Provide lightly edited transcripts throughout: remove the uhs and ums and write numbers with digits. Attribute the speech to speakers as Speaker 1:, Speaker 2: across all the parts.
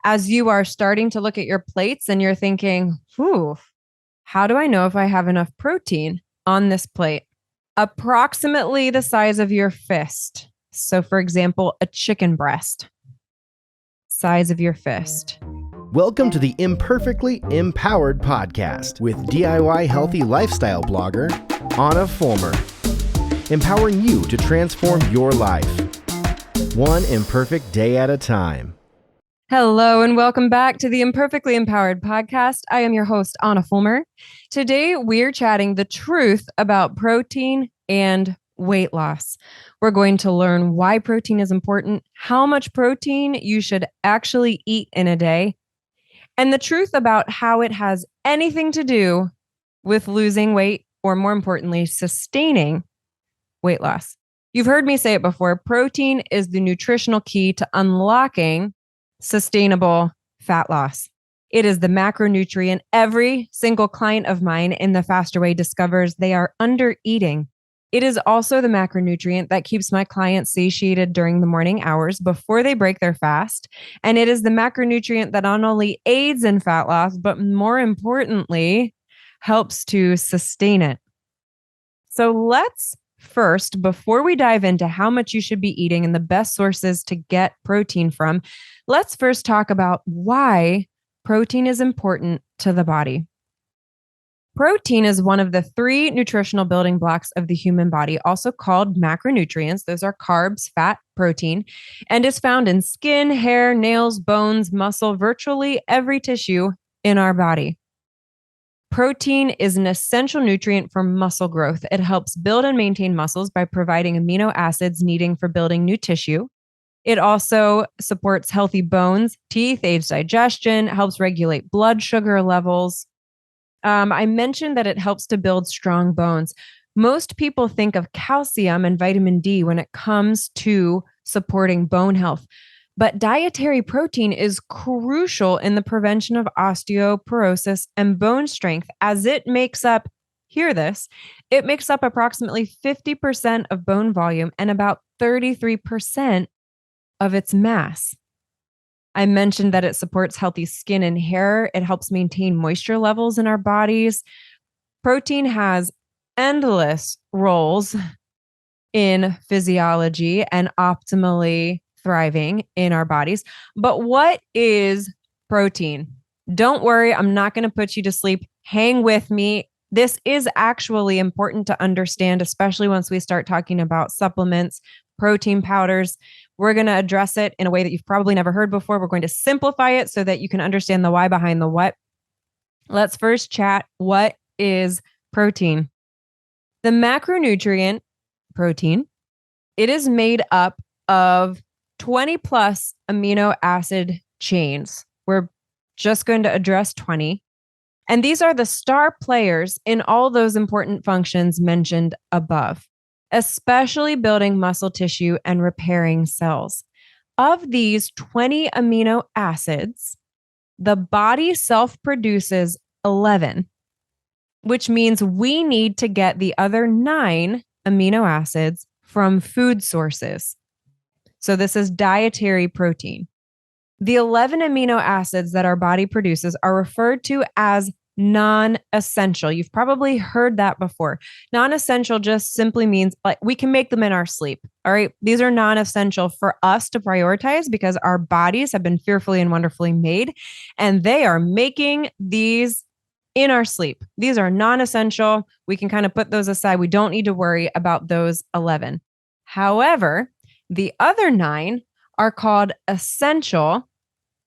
Speaker 1: as you are starting to look at your plates and you're thinking, "Ooh, how do I know if I have enough protein on this plate?" Approximately the size of your fist. So, for example, a chicken breast, size of your fist.
Speaker 2: Welcome to the Imperfectly Empowered podcast with DIY healthy lifestyle blogger, Ahna Fulmer. Empowering you to transform your life, one imperfect day at a time.
Speaker 1: Hello and welcome back to the Imperfectly Empowered podcast. I am your host, Ahna Fulmer. Today, we're chatting the truth about protein and weight loss. We're going to learn why protein is important, how much protein you should actually eat in a day, and the truth about how it has anything to do with losing weight, or more importantly, sustaining weight loss. You've heard me say it before. Protein is the nutritional key to unlocking sustainable fat loss. It is the macronutrient every single client of mine in the Faster Way discovers they are under eating. It is also the macronutrient that keeps my clients satiated during the morning hours before they break their fast. And it is the macronutrient that not only aids in fat loss, but more importantly, helps to sustain it. So let's first, before we dive into how much you should be eating and the best sources to get protein from, let's first talk about why protein is important to the body. Protein is one of the three nutritional building blocks of the human body, also called macronutrients. Those are carbs, fat, protein, and is found in skin, hair, nails, bones, muscle, virtually every tissue in our body. Protein is an essential nutrient for muscle growth. It helps build and maintain muscles by providing amino acids needed for building new tissue. It also supports healthy bones, teeth, aids digestion, helps regulate blood sugar levels. I mentioned that it helps to build strong bones. Most people think of calcium and vitamin D when it comes to supporting bone health, but dietary protein is crucial in the prevention of osteoporosis and bone strength, as it makes up, hear this, it makes up approximately 50% of bone volume and about 33% of its mass. I mentioned that it supports healthy skin and hair. It helps maintain moisture levels in our bodies. Protein has endless roles in physiology and optimally thriving in our bodies. But what is protein? Don't worry, I'm not going to put you to sleep. Hang with me. This is actually important to understand, especially once we start talking about supplements, protein powders. We're going to address it in a way that you've probably never heard before. We're going to simplify it so that you can understand the why behind the what. Let's first chat. What is protein? The macronutrient protein, it is made up of 20 plus amino acid chains. We're just going to address 20. And these are the star players in all those important functions mentioned above, especially building muscle tissue and repairing cells. Of these 20 amino acids, the body self-produces 11, which means we need to get the other 9 amino acids from food sources. So this is dietary protein. The 11 amino acids that our body produces are referred to as non-essential. You've probably heard that before. Non-essential just simply means like we can make them in our sleep. All right. These are non-essential for us to prioritize because our bodies have been fearfully and wonderfully made, and they are making these in our sleep. These are non-essential. We can kind of put those aside. We don't need to worry about those 11. However, the other 9 are called essential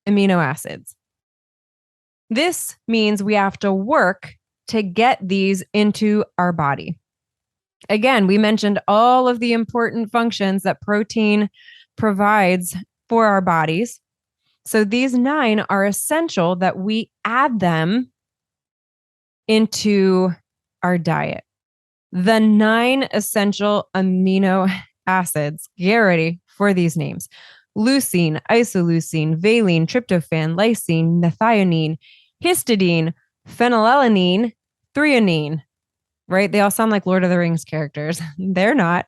Speaker 1: amino acids. This means we have to work to get these into our body. Again, we mentioned all of the important functions that protein provides for our bodies. So these 9 are essential that we add them into our diet. The 9 essential amino acids, get ready for these names: leucine, isoleucine, valine, tryptophan, lysine, methionine, histidine, phenylalanine, threonine, right? They all sound like Lord of the Rings characters. They're not.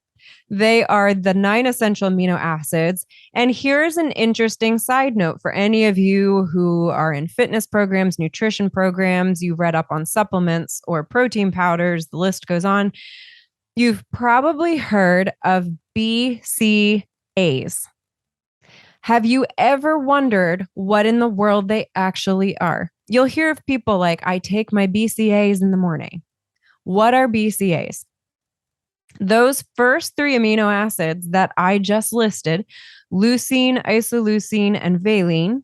Speaker 1: They are the 9 essential amino acids. And here's an interesting side note for any of you who are in fitness programs, nutrition programs, you read up on supplements or protein powders, the list goes on. You've probably heard of BCAAs. Have you ever wondered what in the world they actually are? You'll hear of people like, I take my BCAAs in the morning. What are BCAAs? Those first 3 amino acids that I just listed, leucine, isoleucine, and valine,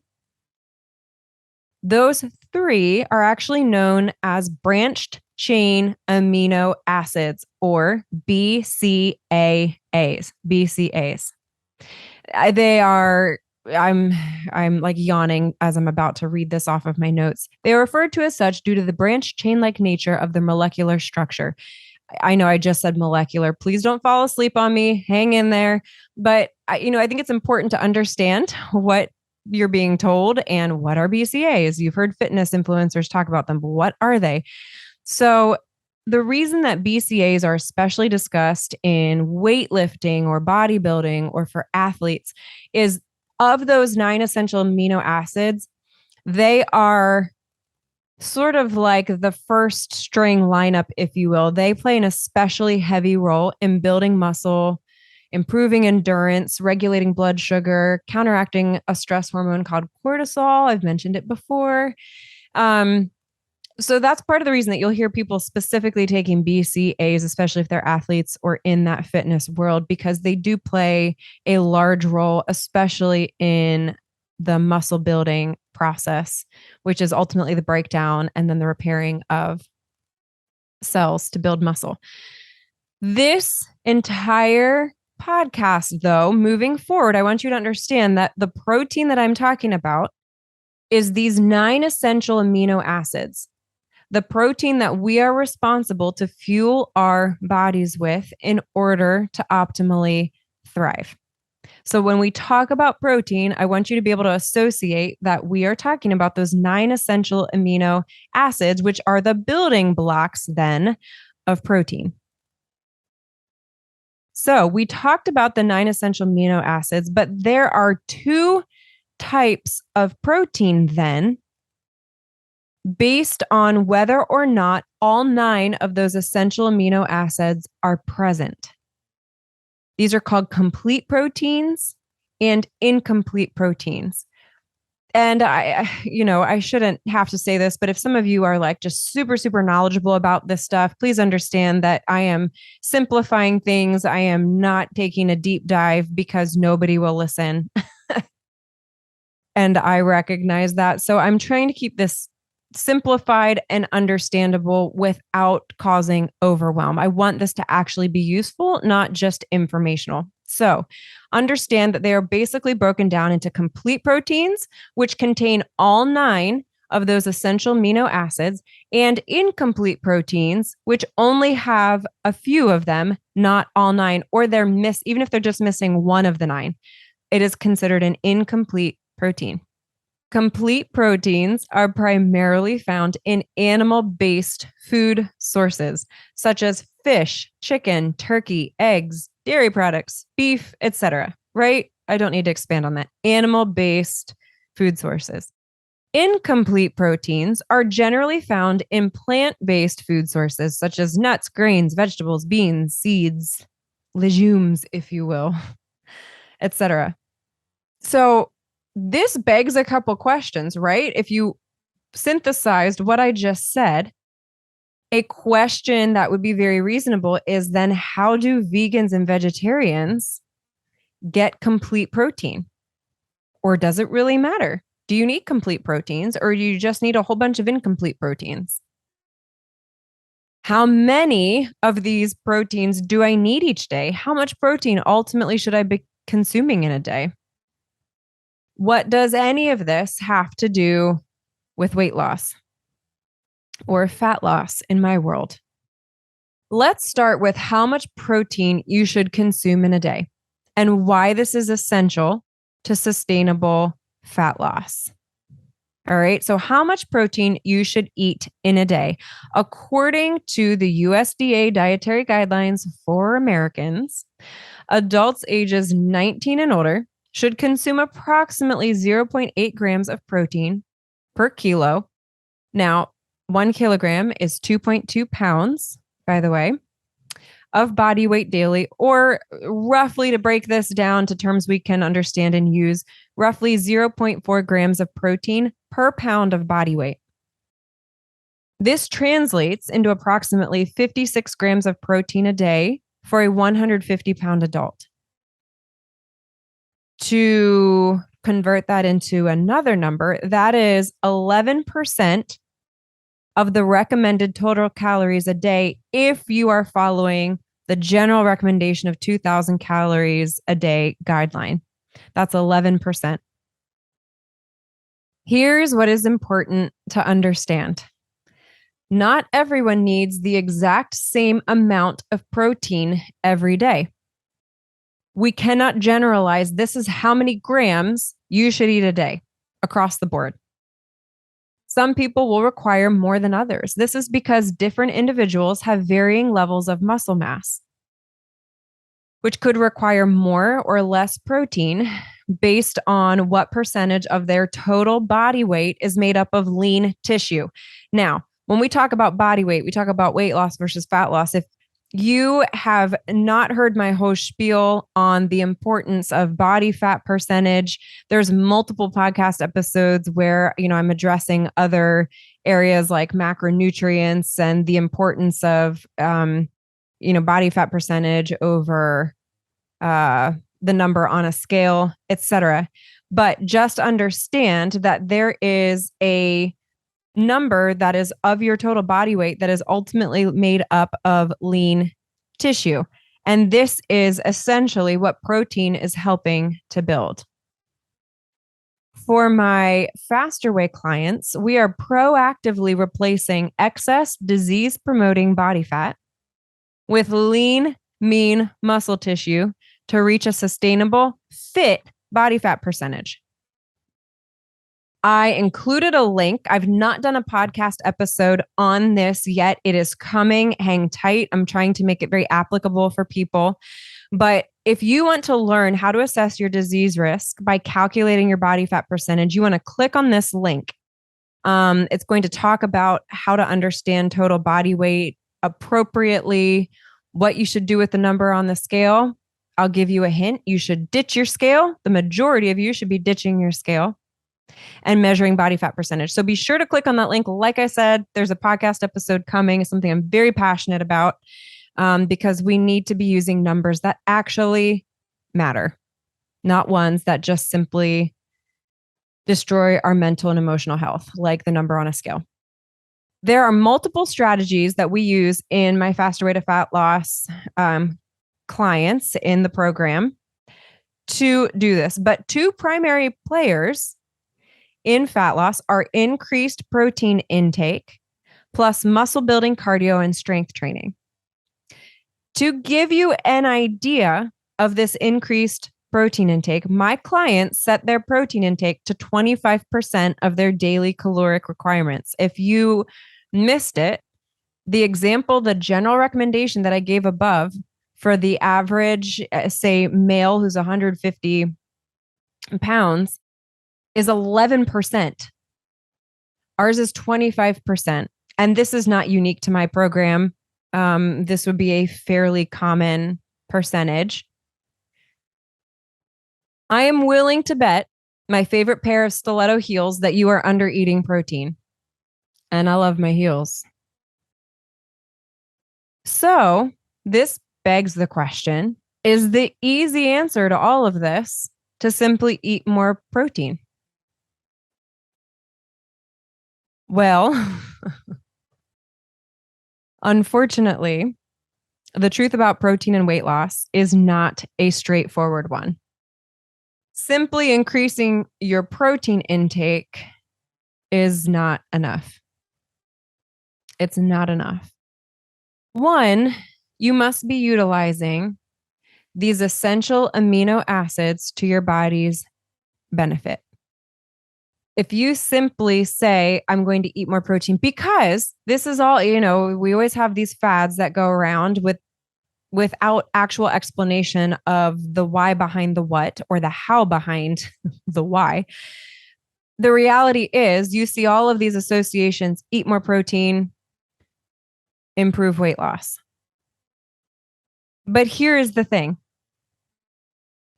Speaker 1: those 3 are actually known as branched chain amino acids, or BCAAs. BCAAs. They are, I'm like yawning as I'm about to read this off of my notes. They are referred to as such due to the branched chain-like nature of the molecular structure. I know I just said molecular. Please don't fall asleep on me. Hang in there. But I think it's important to understand what you're being told and what are BCAAs. You've heard fitness influencers talk about them, but what are they? So the reason that BCAAs are especially discussed in weightlifting or bodybuilding or for athletes is, of those 9 essential amino acids, they are sort of like the first string lineup, if you will. They play an especially heavy role in building muscle, improving endurance, regulating blood sugar, counteracting a stress hormone called cortisol. I've mentioned it before. So that's part of the reason that you'll hear people specifically taking BCAAs, especially if they're athletes or in that fitness world, because they do play a large role, especially in the muscle building process, which is ultimately the breakdown and then the repairing of cells to build muscle. This entire podcast, though, moving forward, I want you to understand that the protein that I'm talking about is these 9 essential amino acids, the protein that we are responsible to fuel our bodies with in order to optimally thrive. So when we talk about protein, I want you to be able to associate that we are talking about those 9 essential amino acids, which are the building blocks then of protein. So we talked about the 9 essential amino acids, but there are 2 types of protein then, based on whether or not all 9 of those essential amino acids are present. These are called complete proteins and incomplete proteins. And I shouldn't have to say this, but if some of you are like just super, super knowledgeable about this stuff, please understand that I am simplifying things. I am not taking a deep dive because nobody will listen. And I recognize that. So I'm trying to keep this simplified and understandable without causing overwhelm. I want this to actually be useful, not just informational. So understand that they are basically broken down into complete proteins, which contain all 9 of those essential amino acids, and incomplete proteins, which only have a few of them, not all 9, or even if they're just missing one of the 9, it is considered an incomplete protein. Complete proteins are primarily found in animal-based food sources, such as fish, chicken, turkey, eggs, dairy products, beef, etc. Right? I don't need to expand on that. Animal-based food sources. Incomplete proteins are generally found in plant-based food sources, such as nuts, grains, vegetables, beans, seeds, legumes, if you will, etc. So this begs a couple questions, right? If you synthesized what I just said, a question that would be very reasonable is then how do vegans and vegetarians get complete protein? Or does it really matter? Do you need complete proteins or do you just need a whole bunch of incomplete proteins? How many of these proteins do I need each day? How much protein ultimately should I be consuming in a day? What does any of this have to do with weight loss or fat loss in my world? Let's start with how much protein you should consume in a day and why this is essential to sustainable fat loss. All right. So, how much protein you should eat in a day? According to the USDA dietary guidelines for Americans, adults ages 19 and older should consume approximately 0.8 grams of protein per kilo. Now, 1 kilogram is 2.2 pounds, by the way, of body weight daily, or roughly, to break this down to terms we can understand and use, roughly 0.4 grams of protein per pound of body weight. This translates into approximately 56 grams of protein a day for a 150-pound adult. To convert that into another number, that is 11% of the recommended total calories a day if you are following the general recommendation of 2,000 calories a day guideline. That's 11%. Here's what is important to understand. Not everyone needs the exact same amount of protein every day. We cannot generalize this is how many grams you should eat a day across the board. Some people will require more than others. This is because different individuals have varying levels of muscle mass, which could require more or less protein based on what percentage of their total body weight is made up of lean tissue. Now, when we talk about body weight, we talk about weight loss versus fat loss. If you have not heard my whole spiel on the importance of body fat percentage, there's multiple podcast episodes where, I'm addressing other areas like macronutrients and the importance of, body fat percentage over the number on a scale, etc. But just understand that there is a number that is of your total body weight that is ultimately made up of lean tissue. And this is essentially what protein is helping to build. For my faster way clients, we are proactively replacing excess disease-promoting body fat with lean, mean muscle tissue to reach a sustainable, fit body fat percentage. I included a link. I've not done a podcast episode on this yet. It is coming. Hang tight. I'm trying to make it very applicable for people. But if you want to learn how to assess your disease risk by calculating your body fat percentage, you want to click on this link. It's going to talk about how to understand total body weight appropriately, what you should do with the number on the scale. I'll give you a hint. You should ditch your scale. The majority of you should be ditching your scale and measuring body fat percentage. So be sure to click on that link. Like I said, there's a podcast episode coming. It's something I'm very passionate about because we need to be using numbers that actually matter, not ones that just simply destroy our mental and emotional health, like the number on a scale. There are multiple strategies that we use in my Faster Way to Fat Loss clients in the program to do this. But two primary players in fat loss are increased protein intake plus muscle building cardio and strength training. To give you an idea of this increased protein intake, my clients set their protein intake to 25% of their daily caloric requirements. If you missed it, the general recommendation that I gave above for the average, say, male who's 150 pounds is 11%. Ours is 25%. And this is not unique to my program. This would be a fairly common percentage. I am willing to bet my favorite pair of stiletto heels that you are under eating protein. And I love my heels. So this begs the question, is the easy answer to all of this to simply eat more protein? Well, unfortunately, the truth about protein and weight loss is not a straightforward one. Simply increasing your protein intake is not enough. It's not enough. One, you must be utilizing these essential amino acids to your body's benefit. If you simply say, I'm going to eat more protein, because this is all, we always have these fads that go around without actual explanation of the why behind the what or the how behind the why. The reality is you see all of these associations: eat more protein, improve weight loss. But here is the thing.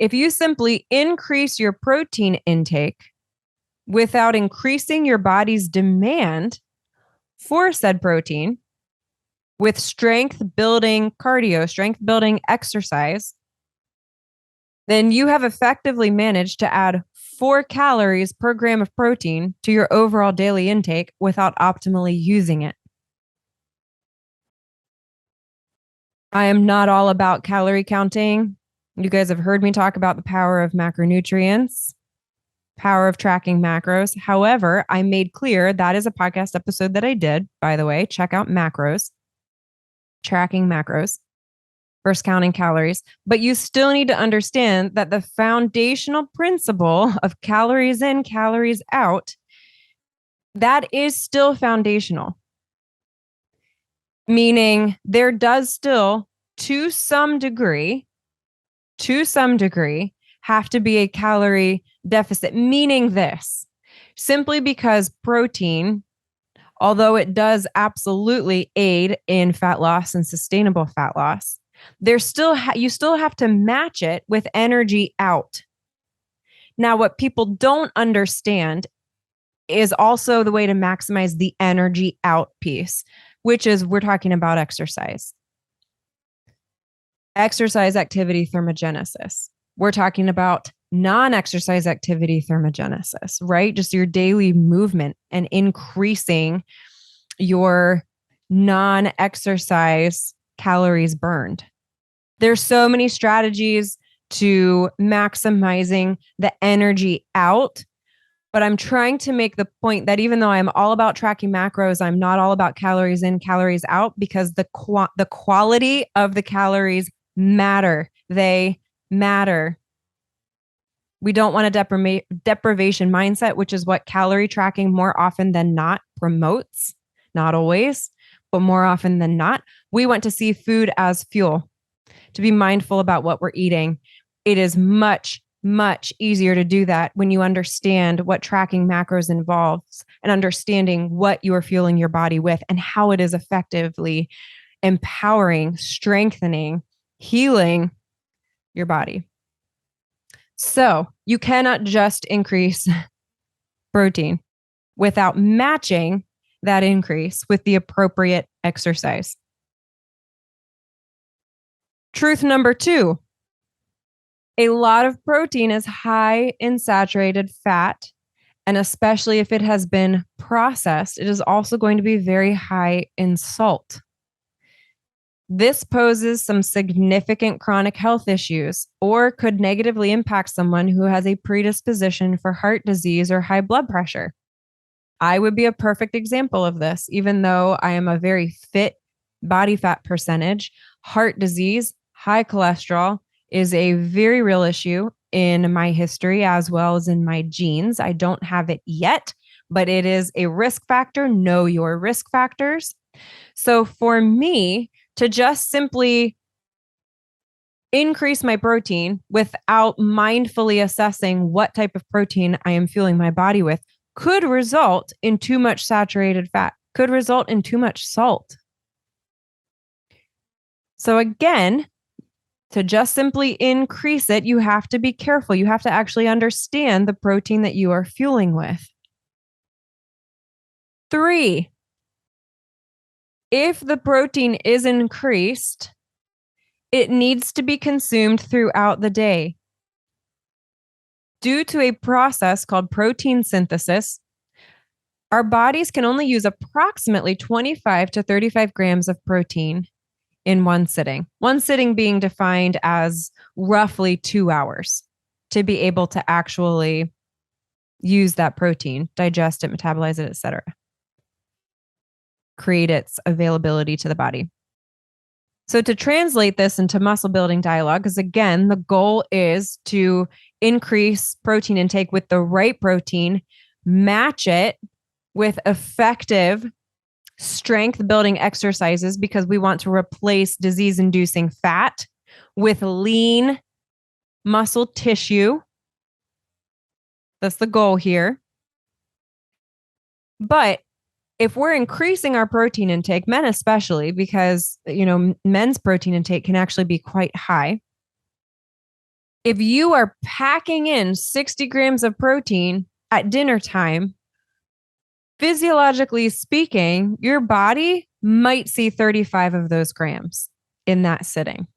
Speaker 1: If you simply increase your protein intake without increasing your body's demand for said protein with strength building cardio, strength building exercise, then you have effectively managed to add 4 calories per gram of protein to your overall daily intake without optimally using it. I am not all about calorie counting. You guys have heard me talk about the power of macronutrients, power of tracking macros. However, I made clear that is a podcast episode that I did, by the way. Check out macros, tracking macros versus counting calories. But you still need to understand that the foundational principle of calories in, calories out, that is still foundational. Meaning there does still, to some degree, have to be a calorie deficit. Meaning this, simply because protein, although it does absolutely aid in fat loss and sustainable fat loss, you still have to match it with energy out. Now, what people don't understand is also the way to maximize the energy out piece, which is we're talking about exercise. Exercise activity thermogenesis. We're talking about non-exercise activity thermogenesis, right? Just your daily movement and increasing your non-exercise calories burned. There's so many strategies to maximizing the energy out, but I'm trying to make the point that even though I'm all about tracking macros, I'm not all about calories in, calories out, because the quality of the calories matter. They matter. We don't want a deprivation mindset, which is what calorie tracking more often than not promotes. Not always, but more often than not. We want to see food as fuel, to be mindful about what we're eating. It is much, much easier to do that when you understand what tracking macros involves and understanding what you are fueling your body with and how it is effectively empowering, strengthening, healing your body. So you cannot just increase protein without matching that increase with the appropriate exercise. Truth number 2, a lot of protein is high in saturated fat, and especially if it has been processed, it is also going to be very high in salt. This poses some significant chronic health issues or could negatively impact someone who has a predisposition for heart disease or high blood pressure. I would be a perfect example of this, even though I am a very fit body fat percentage. Heart disease, high cholesterol is a very real issue in my history as well as in my genes. I don't have it yet, but it is a risk factor. Know your risk factors. So for me to just simply increase my protein without mindfully assessing what type of protein I am fueling my body with could result in too much saturated fat, could result in too much salt. So again, to just simply increase it, you have to be careful. You have to actually understand the protein that you are fueling with. 3, if the protein is increased, it needs to be consumed throughout the day. Due to a process called protein synthesis, our bodies can only use approximately 25 to 35 grams of protein in one sitting. One sitting being defined as roughly 2 hours to be able to actually use that protein, digest it, metabolize it, etc. Create its availability to the body. So to translate this into muscle building dialogue, because again, the goal is to increase protein intake with the right protein match it with effective strength building exercises because we want to replace disease inducing fat with lean muscle tissue. That's the goal here. But if we're increasing our protein intake, men especially, because, men's protein intake can actually be quite high. If you are packing in 60 grams of protein at dinner time, physiologically speaking, your body might see 35 of those grams in that sitting.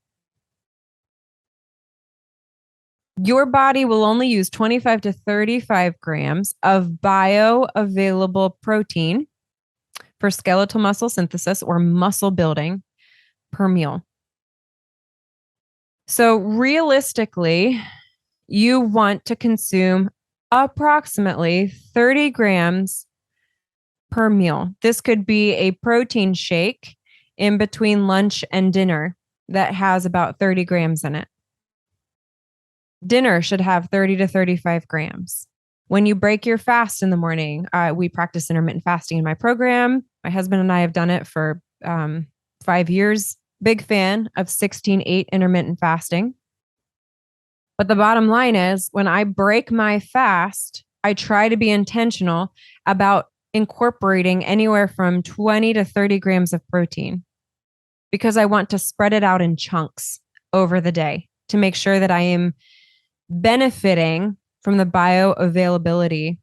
Speaker 1: Your body will only use 25 to 35 grams of bioavailable protein for skeletal muscle synthesis or muscle building per meal. So realistically, you want to consume approximately 30 grams per meal. This could be a protein shake in between lunch and dinner that has about 30 grams in it. Dinner should have 30 to 35 grams. When you break your fast in the morning, we practice intermittent fasting in my program. My husband and I have done it for 5 years. Big fan of 16/8 intermittent fasting. But the bottom line is when I break my fast, I try to be intentional about incorporating anywhere from 20 to 30 grams of protein because I want to spread it out in chunks over the day to make sure that I am benefiting from the bioavailability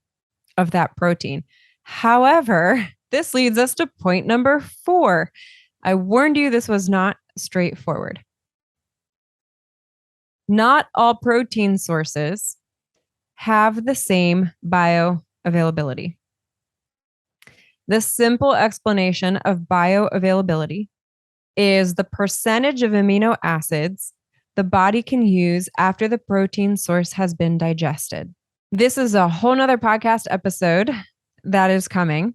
Speaker 1: of that protein. However, this leads us to point number 4. I warned you this was not straightforward. Not all protein sources have the same bioavailability. The simple explanation of bioavailability is the percentage of amino acids the body can use after the protein source has been digested. This is a whole nother podcast episode that is coming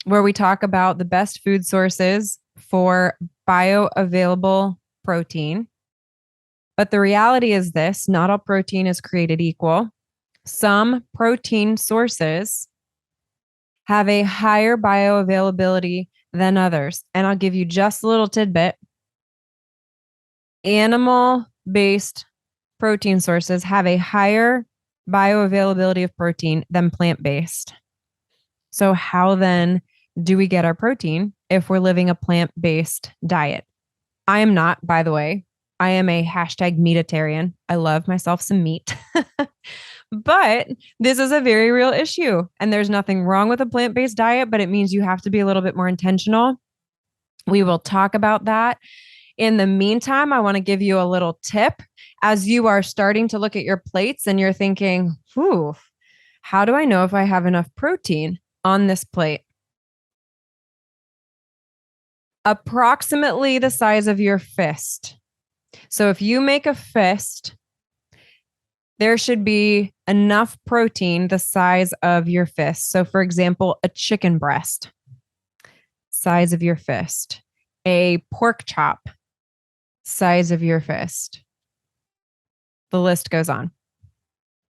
Speaker 1: where we talk about the best food sources for bioavailable protein. But the reality is this, not all protein is created equal. Some protein sources have a higher bioavailability than others. And I'll give you just a little tidbit. Animal-based protein sources have a higher bioavailability of protein than plant-based. So how then do we get our protein if we're living a plant-based diet? I am not, by the way. I am a #meatitarian. I love myself some meat. But this is a very real issue. And there's nothing wrong with a plant-based diet, but it means you have to be a little bit more intentional. We will talk about that. In the meantime, I want to give you a little tip as you are starting to look at your plates and you're thinking, how do I know if I have enough protein on this plate? Approximately the size of your fist. So if you make a fist, there should be enough protein the size of your fist. So for example, a chicken breast, size of your fist, a pork chop, size of your fist. The list goes on.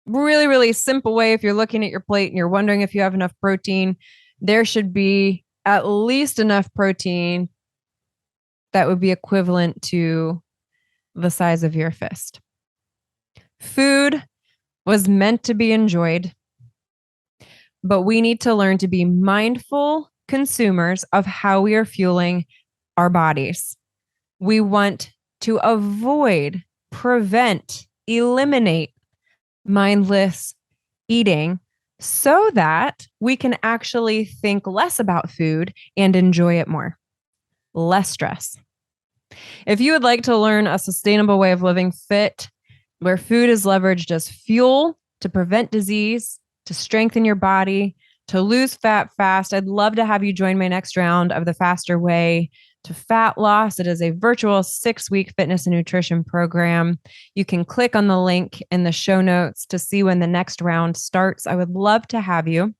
Speaker 1: Really, really simple way. If you're looking at your plate and you're wondering if you have enough protein, there should be at least enough protein that would be equivalent to the size of your fist. Food was meant to be enjoyed, but we need to learn to be mindful consumers of how we are fueling our bodies. We want to avoid, prevent, eliminate mindless eating so that we can actually think less about food and enjoy it more. Less stress. If you would like to learn a sustainable way of living fit, where food is leveraged as fuel to prevent disease, to strengthen your body, to lose fat fast, I'd love to have you join my next round of the Faster Way to Fat Loss. It is a virtual 6-week fitness and nutrition program. You can click on the link in the show notes to see when the next round starts. I would love to have you.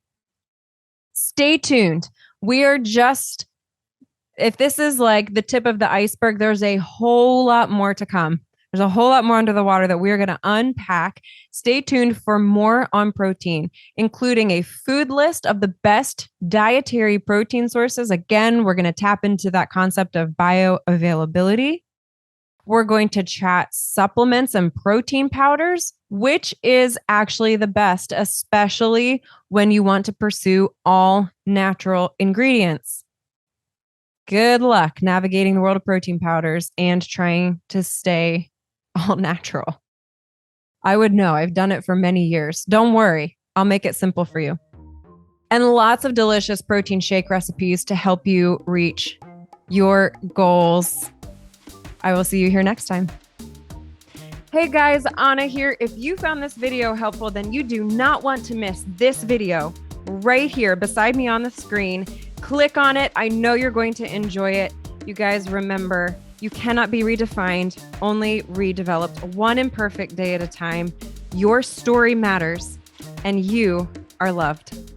Speaker 1: Stay tuned. If this is like the tip of the iceberg, there's a whole lot more to come. There's a whole lot more under the water that we're going to unpack. Stay tuned for more on protein, including a food list of the best dietary protein sources. Again, we're going to tap into that concept of bioavailability. We're going to chat supplements and protein powders, which is actually the best, especially when you want to pursue all natural ingredients. Good luck navigating the world of protein powders and trying to stay all natural. I would know. I've done it for many years. Don't worry. I'll make it simple for you. And lots of delicious protein shake recipes to help you reach your goals. I will see you here next time. Hey guys, Ahna here. If you found this video helpful, then you do not want to miss this video right here beside me on the screen. Click on it. I know you're going to enjoy it. You guys remember, you cannot be redefined, only redeveloped, one imperfect day at a time. Your story matters, and you are loved.